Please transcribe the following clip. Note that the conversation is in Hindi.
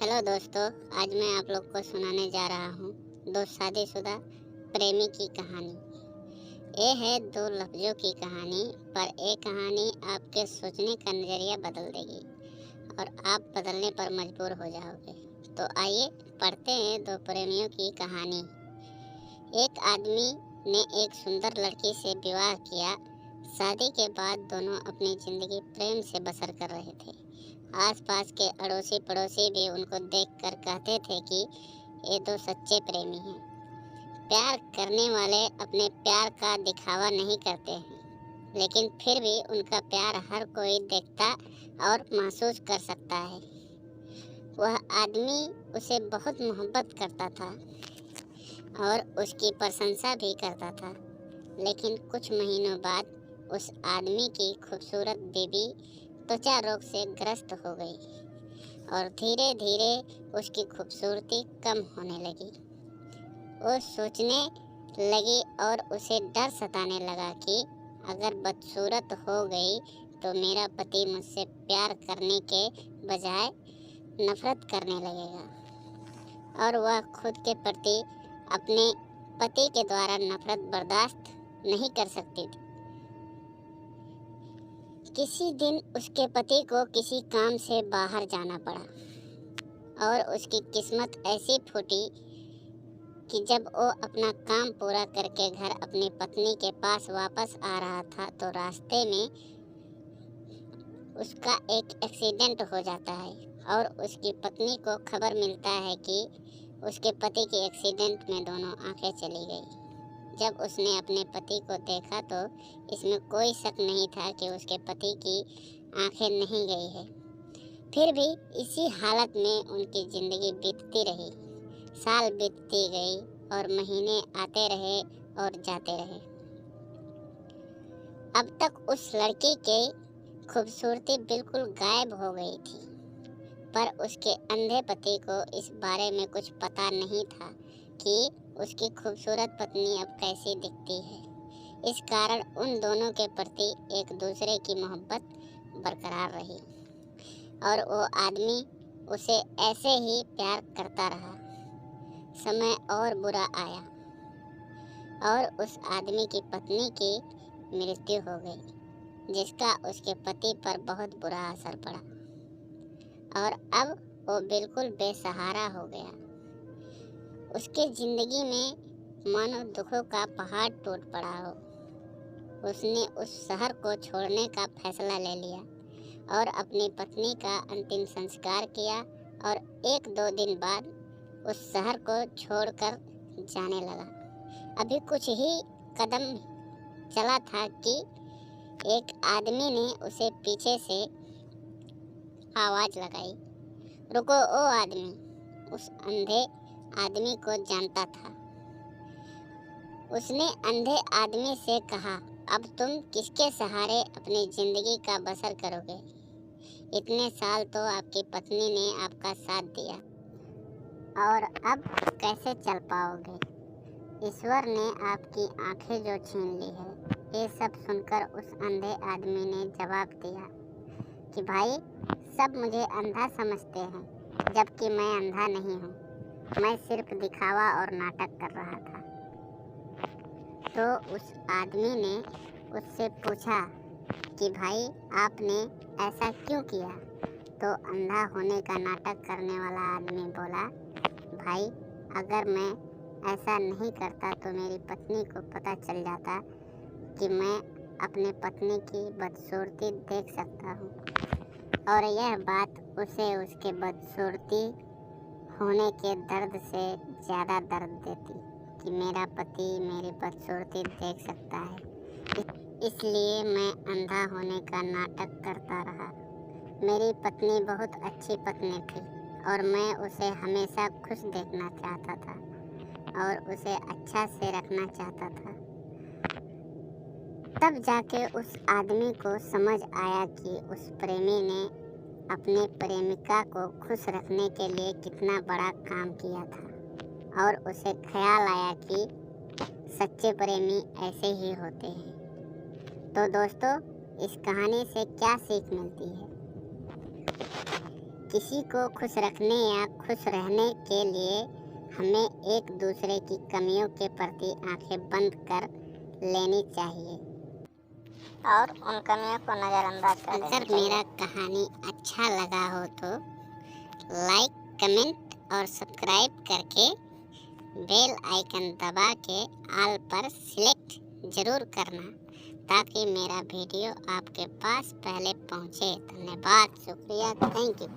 हेलो दोस्तों, आज मैं आप लोग को सुनाने जा रहा हूँ दो शादीशुदा प्रेमी की कहानी। ये है दो लफ्ज़ों की कहानी, पर ये कहानी आपके सोचने का नज़रिया बदल देगी और आप बदलने पर मजबूर हो जाओगे। तो आइए पढ़ते हैं दो प्रेमियों की कहानी। एक आदमी ने एक सुंदर लड़की से विवाह किया। शादी के बाद दोनों अपनी ज़िंदगी प्रेम से बसर कर रहे थे। आसपास के अड़ोसी पड़ोसी भी उनको देखकर कहते थे कि ये दो सच्चे प्रेमी हैं। प्यार करने वाले अपने प्यार का दिखावा नहीं करते हैं, लेकिन फिर भी उनका प्यार हर कोई देखता और महसूस कर सकता है। वह आदमी उसे बहुत मोहब्बत करता था और उसकी प्रशंसा भी करता था, लेकिन कुछ महीनों बाद उस आदमी की खूबसूरत बीवी त्वचा रोग से ग्रस्त हो गई और धीरे धीरे उसकी खूबसूरती कम होने लगी। वो सोचने लगी और उसे डर सताने लगा कि अगर बदसूरत हो गई तो मेरा पति मुझसे प्यार करने के बजाय नफरत करने लगेगा और वह खुद के प्रति अपने पति के द्वारा नफरत बर्दाश्त नहीं कर सकती थी। किसी दिन उसके पति को किसी काम से बाहर जाना पड़ा और उसकी किस्मत ऐसी फूटी कि जब वो अपना काम पूरा करके घर अपनी पत्नी के पास वापस आ रहा था तो रास्ते में उसका एक एक्सीडेंट हो जाता है और उसकी पत्नी को खबर मिलता है कि उसके पति के एक्सीडेंट में दोनों आंखें चली गई। जब उसने अपने पति को देखा तो इसमें कोई शक नहीं था कि उसके पति की आंखें नहीं गई है। फिर भी इसी हालत में उनकी ज़िंदगी बीतती रही। साल बीतती गई और महीने आते रहे और जाते रहे। अब तक उस लड़की की खूबसूरती बिल्कुल गायब हो गई थी, पर उसके अंधे पति को इस बारे में कुछ पता नहीं था कि उसकी खूबसूरत पत्नी अब कैसी दिखती है। इस कारण उन दोनों के प्रति एक दूसरे की मोहब्बत बरकरार रही और वो आदमी उसे ऐसे ही प्यार करता रहा। समय और बुरा आया और उस आदमी की पत्नी की मृत्यु हो गई, जिसका उसके पति पर बहुत बुरा असर पड़ा और अब वो बिल्कुल बेसहारा हो गया। उसके ज़िंदगी में मानो दुखों का पहाड़ टूट पड़ा हो। उसने उस शहर को छोड़ने का फैसला ले लिया और अपनी पत्नी का अंतिम संस्कार किया और 1-2 दिन बाद उस शहर को छोड़कर जाने लगा। अभी कुछ ही कदम चला था कि एक आदमी ने उसे पीछे से आवाज़ लगाई, रुको ओ आदमी। उस अंधे आदमी को जानता था। उसने अंधे आदमी से कहा, अब तुम किसके सहारे अपनी ज़िंदगी का बसर करोगे? इतने साल तो आपकी पत्नी ने आपका साथ दिया और अब कैसे चल पाओगे? ईश्वर ने आपकी आंखें जो छीन ली है। ये सब सुनकर उस अंधे आदमी ने जवाब दिया कि भाई, सब मुझे अंधा समझते हैं, जबकि मैं अंधा नहीं हूँ। मैं सिर्फ दिखावा और नाटक कर रहा था। तो उस आदमी ने उससे पूछा कि भाई, आपने ऐसा क्यों किया? तो अंधा होने का नाटक करने वाला आदमी बोला, भाई, अगर मैं ऐसा नहीं करता तो मेरी पत्नी को पता चल जाता कि मैं अपने पत्नी की बदसूरती देख सकता हूँ और यह बात उसे उसके बदसूरती होने के दर्द से ज़्यादा दर्द देती कि मेरा पति मेरी बदसूरती देख सकता है, इसलिए मैं अंधा होने का नाटक करता रहा। मेरी पत्नी बहुत अच्छी पत्नी थी और मैं उसे हमेशा खुश देखना चाहता था और उसे अच्छा से रखना चाहता था। तब जाके उस आदमी को समझ आया कि उस प्रेमी ने अपने प्रेमिका को खुश रखने के लिए कितना बड़ा काम किया था और उसे ख्याल आया कि सच्चे प्रेमी ऐसे ही होते हैं। तो दोस्तों, इस कहानी से क्या सीख मिलती है किसी को खुश रखने या खुश रहने के लिए हमें एक दूसरे की कमियों के प्रति आंखें बंद कर लेनी चाहिए और उन कमियों को नज़रअंदाज कर देना अगर चाहिए। मेरा कहानी अच्छा लगा हो तो लाइक, कमेंट और सब्सक्राइब करके बेल आइकन दबा के ऑल पर सिलेक्ट ज़रूर करना, ताकि मेरा वीडियो आपके पास पहले पहुंचे। धन्यवाद, शुक्रिया, थैंक यू।